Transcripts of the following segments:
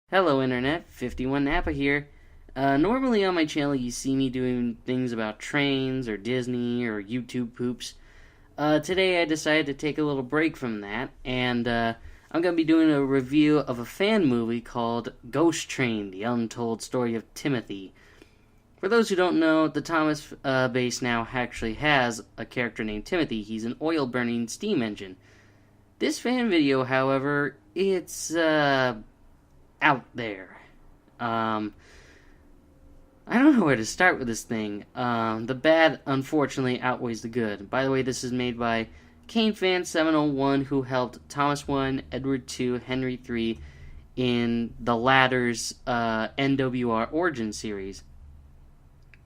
Hello Internet, 51 Nappa here. Normally on my channel you see me doing things about trains or Disney or YouTube poops. Today I decided to take a little break from that and I'm going to be doing a review of a fan movie called Ghost Train, the Untold Story of Timothy. For those who don't know, the Thomas base now actually has a character named Timothy. He's an oil-burning steam engine. This fan video, however, it's out there. I don't know where to start with this thing. The bad, unfortunately, outweighs the good. By the way, this is made by KaneFan701, who helped Thomas 1, Edward 2, Henry 3 in the latter's NWR Origin series.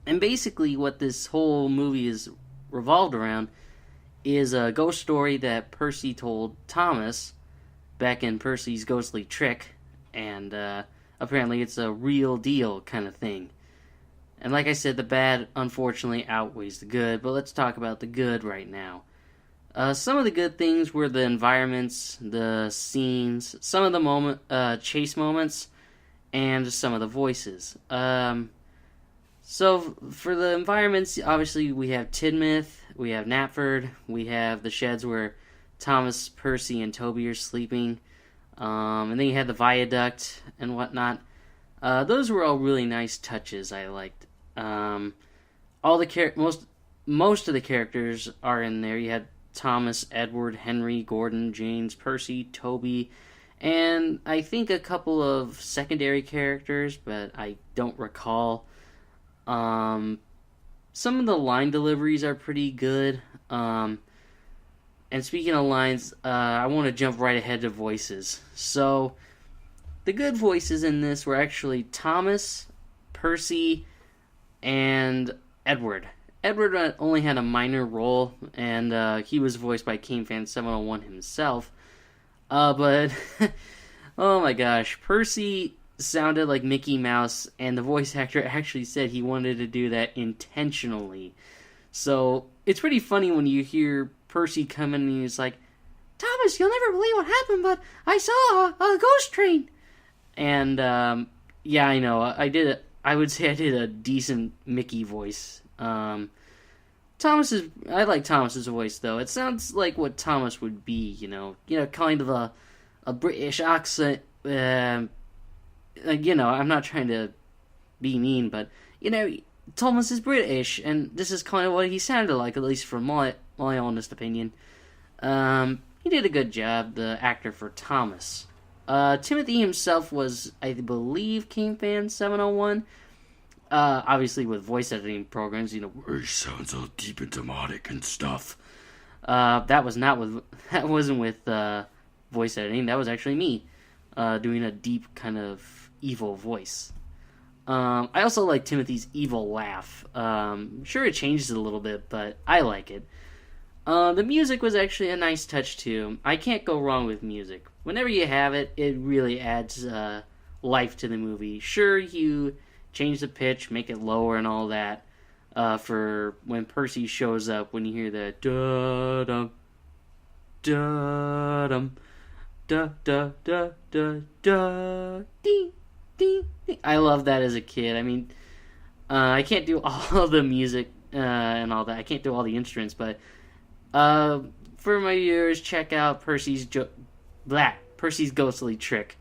And basically, what this whole movie is revolved around is a ghost story that Percy told Thomas back in Percy's Ghostly Trick. And apparently it's a real deal kind of thing. And like I said, the bad unfortunately outweighs the good, but let's talk about the good right now. Some of the good things were the environments, the scenes, some of the chase moments, and some of the voices. So for the environments, obviously we have Tidmouth, we have Knapford, we have the sheds where Thomas, Percy, and Toby are sleeping. And then you had the viaduct and whatnot. Those were all really nice touches I liked. All the most of the characters are in there. You had Thomas, Edward, Henry, Gordon, James, Percy, Toby, and I think a couple of secondary characters, but I don't recall. Some of the line deliveries are pretty good. And speaking of lines, I want to jump right ahead to voices. So, the good voices in this were actually Thomas, Percy, and Edward. Edward only had a minor role, and he was voiced by KaneFan701 himself. But, oh my gosh, Percy sounded like Mickey Mouse, and the voice actor actually said he wanted to do that intentionally. So, it's pretty funny when you hear Percy come in and he's like, "Thomas, you'll never believe what happened, but I saw a ghost train." And, yeah, I know, I would say I did a decent Mickey voice. I like Thomas's voice, though. It sounds like what Thomas would be, kind of a British accent. I'm not trying to be mean, but, Thomas is British, and this is kind of what he sounded like, at least from my honest opinion. He did a good job, the actor for Thomas. Timothy himself was, I believe, KaneFan701. Obviously with voice editing programs, where he sounds all deep and demonic and stuff. That wasn't with voice editing. That was actually me doing a deep kind of evil voice. I also like Timothy's evil laugh. Sure, it changes a little bit, but I like it. The music was actually a nice touch, too. I can't go wrong with music. Whenever you have it, it really adds life to the movie. Sure, you change the pitch, make it lower and all that, for when Percy shows up, when you hear the da-dum, da-dum, da-da-da-da-da, ding. I love that as a kid. I mean, I can't do all the music and all that. I can't do all the instruments, but for my viewers, check out Percy's Ghostly Trick.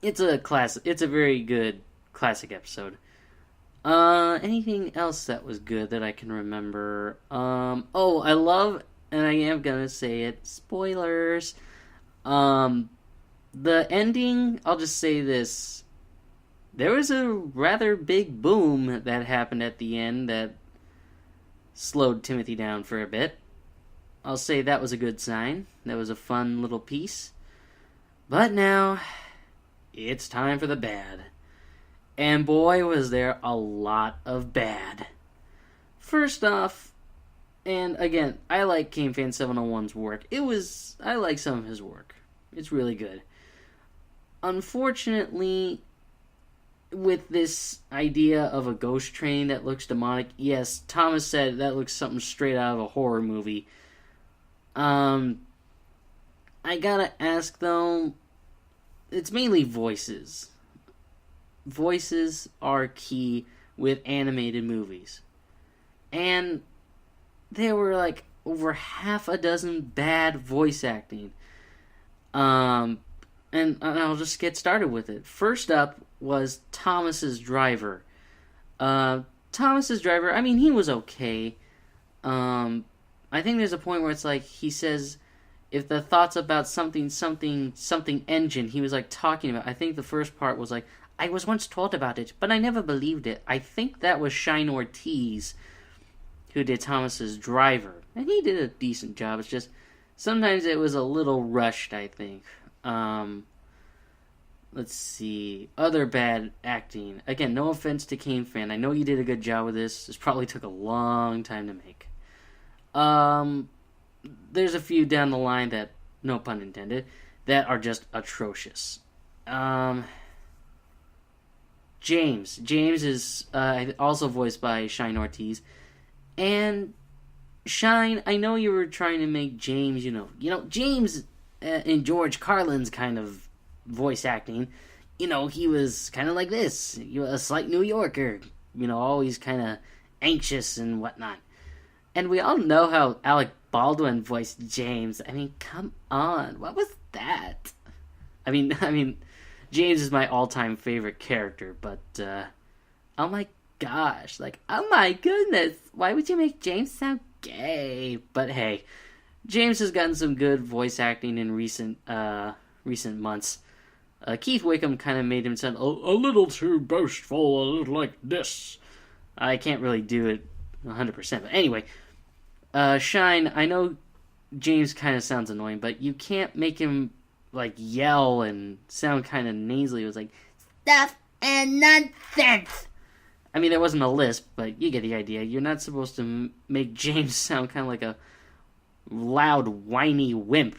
It's a very good classic episode. Anything else that was good that I can remember? I love, and I am gonna say it, spoilers. The ending, I'll just say this. There was a rather big boom that happened at the end that slowed Timothy down for a bit. I'll say that was a good sign. That was a fun little piece. But now, it's time for the bad. And boy, was there a lot of bad. First off, and again, I like KaneFan701's work. I like some of his work. It's really good. Unfortunately, with this idea of a ghost train that looks demonic, yes, Thomas said that looks something straight out of a horror movie. I gotta ask though, it's mainly voices. Voices are key with animated movies. And there were like over half a dozen bad voice acting. And I'll just get started with it. First up was Thomas's Driver. Thomas's Driver, I mean, he was okay. I think there's a point where it's like he says, if the thoughts about something engine, he was like talking about. I think the first part was like, I was once told about it, but I never believed it. I think that was Shine Ortiz who did Thomas's Driver, and he did a decent job. It's just sometimes it was a little rushed, I think. Let's see. Other bad acting. Again, no offense to Kane Fan. I know you did a good job with this. This probably took a long time to make. There's a few down the line that, no pun intended, that are just atrocious. James. James is also voiced by Shine Ortiz. And Shine, I know you were trying to make James, James in George Carlin's kind of voice acting, he was kind of like this, a slight New Yorker, always kind of anxious and whatnot. And we all know how Alec Baldwin voiced James. I mean, come on, what was that? I mean, James is my all-time favorite character, but oh my gosh, oh my goodness, why would you make James sound gay? But hey, James has gotten some good voice acting in recent months. Keith Wickham kind of made him sound a little too boastful, a little like this. I can't really do it 100%, but anyway, Shine, I know James kind of sounds annoying, but you can't make him yell and sound kind of nasally. It was like, stuff and nonsense. I mean, there wasn't a lisp, but you get the idea. You're not supposed to make James sound kind of like a loud, whiny wimp,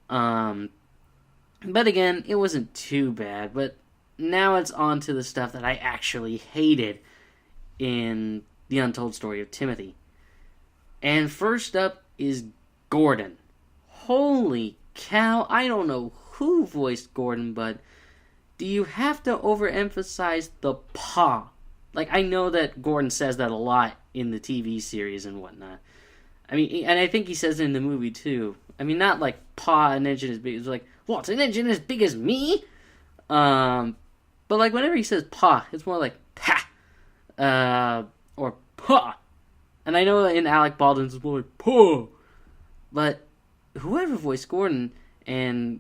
But again, it wasn't too bad. But now it's on to the stuff that I actually hated in the Untold Story of Timothy. And first up is Gordon. Holy cow, I don't know who voiced Gordon, but do you have to overemphasize the paw? I know that Gordon says that a lot in the TV series and whatnot. I mean, and I think he says it in the movie too. I mean, not like paw, an engine as big. It's like, what, an engine as big as me? But whenever he says paw, it's more like pa, or paw. And I know in Alec Baldwin's it's more like paw. But whoever voiced Gordon and,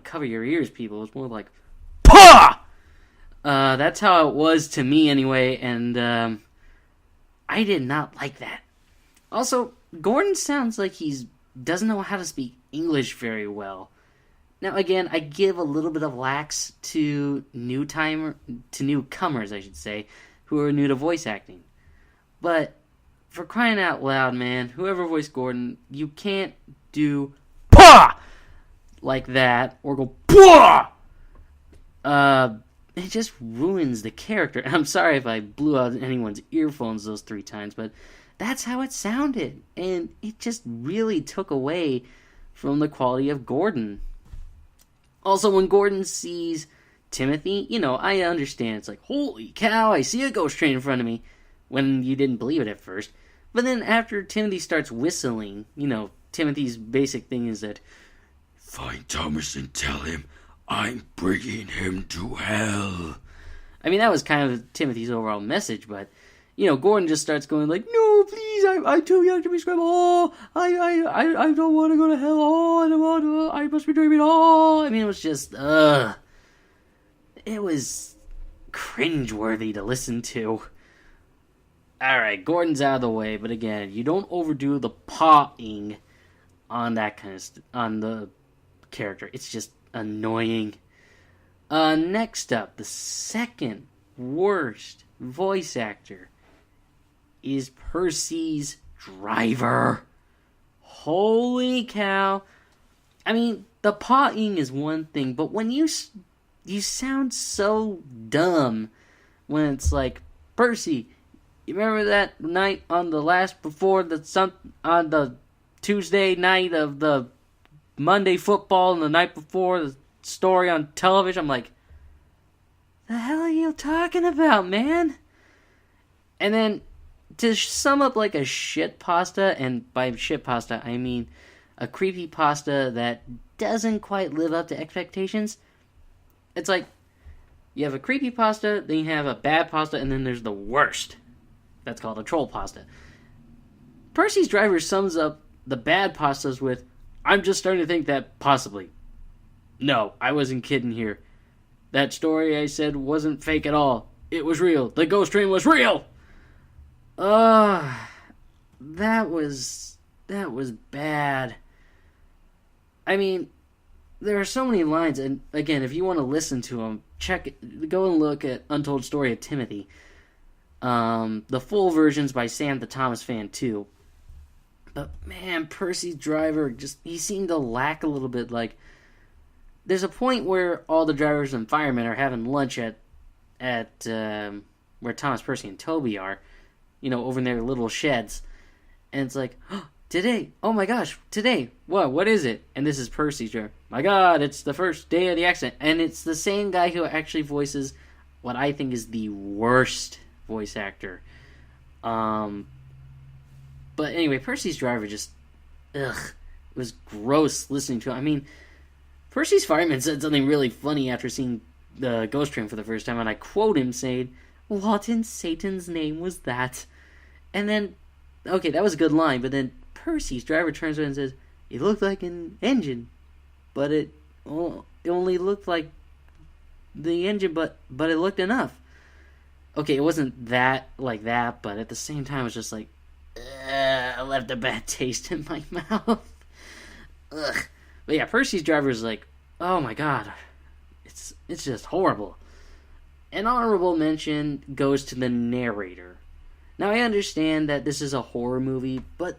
cover your ears, people, it's more like paw! That's how it was to me anyway, and I did not like that. Also, Gordon sounds like he doesn't know how to speak English very well. Now, again, I give a little bit of lax to newcomers, I should say, who are new to voice acting. But for crying out loud, man, whoever voiced Gordon, you can't do PAH! Like that, or go PAH! It just ruins the character. And I'm sorry if I blew out anyone's earphones those 3 times, but that's how it sounded. And it just really took away from the quality of Gordon. Also, when Gordon sees Timothy, I understand. It's like, holy cow, I see a ghost train in front of me. When you didn't believe it at first. But then after Timothy starts whistling, Timothy's basic thing is that, find Thomas and tell him I'm bringing him to hell. I mean, that was kind of Timothy's overall message, but, Gordon just starts going like, no, please, I'm too young to be screaming. Oh, I don't want to go to hell. Oh, I must be dreaming. Oh, I mean, it was just, it was cringeworthy to listen to. Alright, Gordon's out of the way, but again, you don't overdo the pawing on that kind of on the character. It's just annoying. Next up, the second worst voice actor is Percys Driver. Holy cow. I mean, the pawing is one thing, but when you sound so dumb when it's like, Percy, you remember that night on the on the Tuesday night of the Monday football and the night before the story on television. I'm like, the hell are you talking about, man? And then, to sum up like a shit pasta, and by shit pasta, I mean a creepy pasta that doesn't quite live up to expectations. It's like, you have a creepy pasta, then you have a bad pasta, and then there's the worst. That's called a troll pasta. Percys Driver sums up the bad pastas with, I'm just starting to think that possibly. No, I wasn't kidding here. That story I said wasn't fake at all. It was real. The ghost train was real! That was bad. I mean, there are so many lines, and again, if you want to listen to them, go and look at Untold Story of Timothy. The full version's by Sam the Thomas Fan too. But man, Percys Driver he seemed to lack a little bit. Like, there's a point where all the drivers and firemen are having lunch at where Thomas, Percy, and Toby are, over in their little sheds, and it's like, today, oh my gosh, today, what is it? And this is Percys Driver. My God, it's the first day of the accident, and it's the same guy who actually voices what I think is the worst voice actor. But anyway, Percys Driver just, it was gross listening to him. I mean, Percy's fireman said something really funny after seeing the ghost train for the first time, and I quote him saying, "What in Satan's name was that?" And then, okay, that was a good line, but then Percys Driver turns around and says, "It looked like an engine, but it only looked like the engine, but it looked enough." Okay, it wasn't that like that, but at the same time, it was just like, I left a bad taste in my mouth. Ugh. But yeah, Percys Driver is like, oh my God, it's just horrible. An honorable mention goes to the narrator. Now, I understand that this is a horror movie, but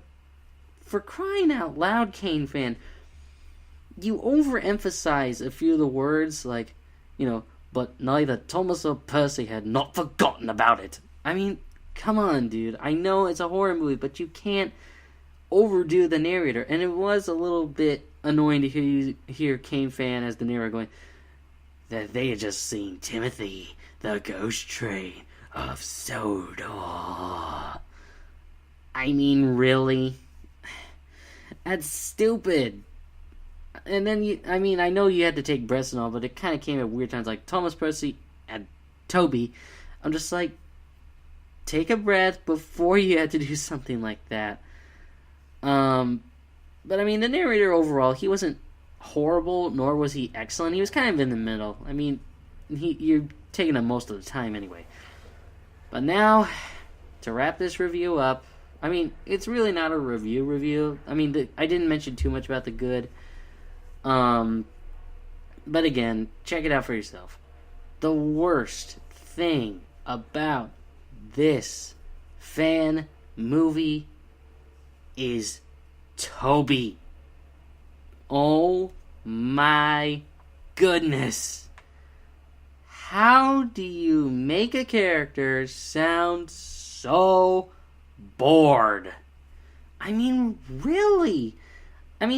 for crying out loud, Kane fan, you overemphasize a few of the words, like, but neither Thomas or Percy had not forgotten about it. I mean, come on, dude. I know it's a horror movie, but you can't overdo the narrator. And it was a little bit annoying to hear Kane fan as the narrator going, that they had just seen Timothy, the ghost train of Sodor. I mean, really? That's stupid. And then, I know you had to take breaths and all, but it kind of came at weird times, like Thomas, Percy, and Toby. I'm just like, take a breath before you had to do something like that. But the narrator overall, he wasn't horrible, nor was he excellent. He was kind of in the middle. You're taking him most of the time anyway. But now, to wrap this review up, it's really not a review. I didn't mention too much about the good. But again, check it out for yourself. The worst thing about this fan movie is Toby. Oh my goodness. How do you make a character sound so bored? Really?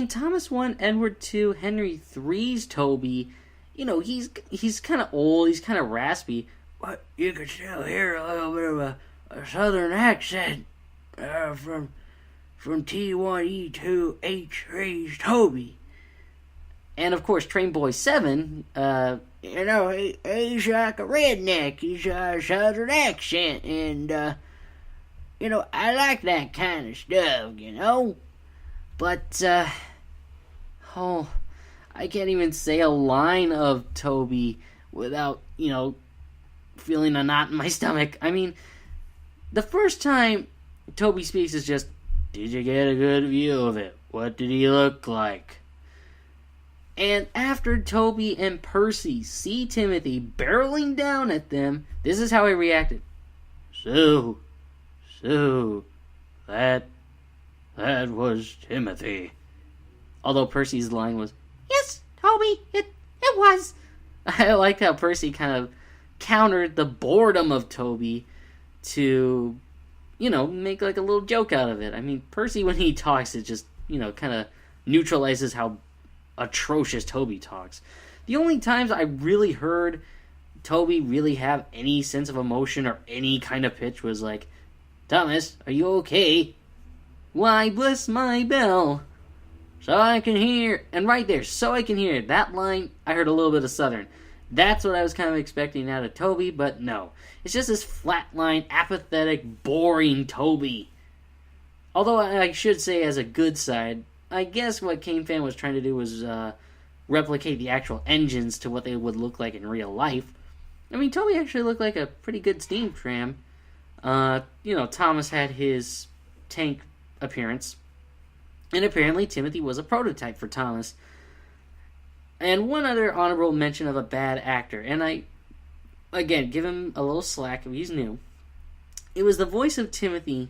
Thomas 1, Edward 2, Henry 3's Toby, he's kind of old, he's kind of raspy, but you can still hear a little bit of a southern accent from T1E2H3's Toby. And of course, Train Boy 7, he's like a redneck, he's a southern accent, and, I like that kind of stuff, But, I can't even say a line of Toby without, feeling a knot in my stomach. The first time Toby speaks is just, did you get a good view of it? What did he look like? And after Toby and Percy see Timothy barreling down at them, this is how he reacted. So, that was Timothy. Although Percy's line was, yes, Toby, it was. I liked how Percy kind of countered the boredom of Toby to, make like a little joke out of it. Percy, when he talks, it just, kind of neutralizes how atrocious Toby talks. The only times I really heard Toby really have any sense of emotion or any kind of pitch was like, Thomas, are you okay? Why, bless my bell, so I can hear. And right there, so I can hear. That line, I heard a little bit of Southern. That's what I was kind of expecting out of Toby, but no. It's just this flatline, apathetic, boring Toby. Although I should say, as a good side, I guess what Kane Fan was trying to do was replicate the actual engines to what they would look like in real life. I mean, Toby actually looked like a pretty good steam tram. Thomas had his tank appearance. And apparently Timothy was a prototype for Thomas. And one other honorable mention of a bad actor. And I, again, give him a little slack if he's new. It was the voice of Timothy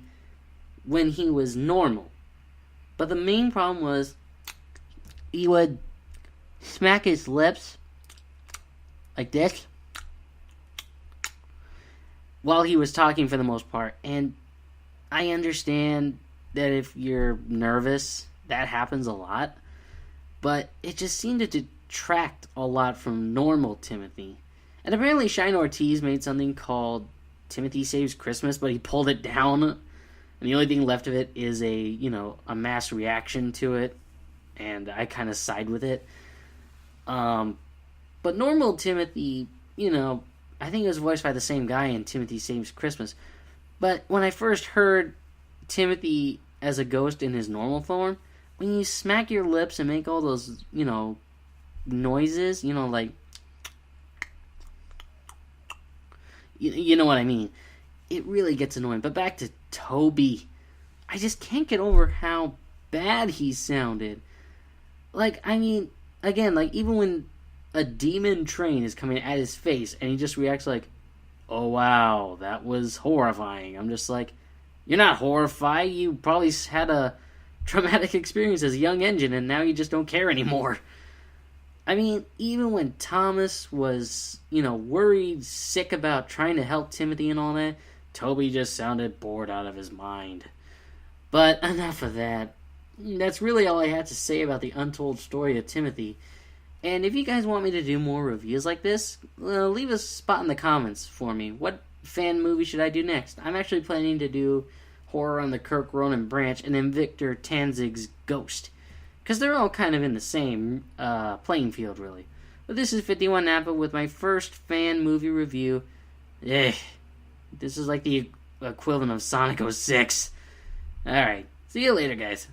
when he was normal. But the main problem was he would smack his lips like this while he was talking for the most part. And I understand that if you're nervous, that happens a lot. But it just seemed to detract a lot from normal Timothy. And apparently Shine Ortiz made something called Timothy Saves Christmas, but he pulled it down. And the only thing left of it is a mass reaction to it. And I kind of side with it. But normal Timothy, I think it was voiced by the same guy in Timothy Saves Christmas. But when I first heard Timothy as a ghost in his normal form, when you smack your lips and make all those, noises, like, you know what I mean, it really gets annoying. But back to Toby, I just can't get over how bad he sounded. Like, I mean, again, like, even when a demon train is coming at his face and he just reacts like, oh wow, that was horrifying. I'm just like, you're not horrified. You probably had a traumatic experience as a young engine and now you just don't care anymore. I mean, even when Thomas was, worried, sick about trying to help Timothy and all that, Toby just sounded bored out of his mind. But enough of that. That's really all I had to say about the untold story of Timothy. And if you guys want me to do more reviews like this, leave a spot in the comments for me. What fan movie should I do next? I'm actually planning to do horror on the Kirk Ronan Branch and then Victor Tanzig's Ghost. Because they're all kind of in the same playing field, really. But this is 51 Napa with my first fan movie review. This is like the equivalent of Sonic 06. Alright, see you later, guys.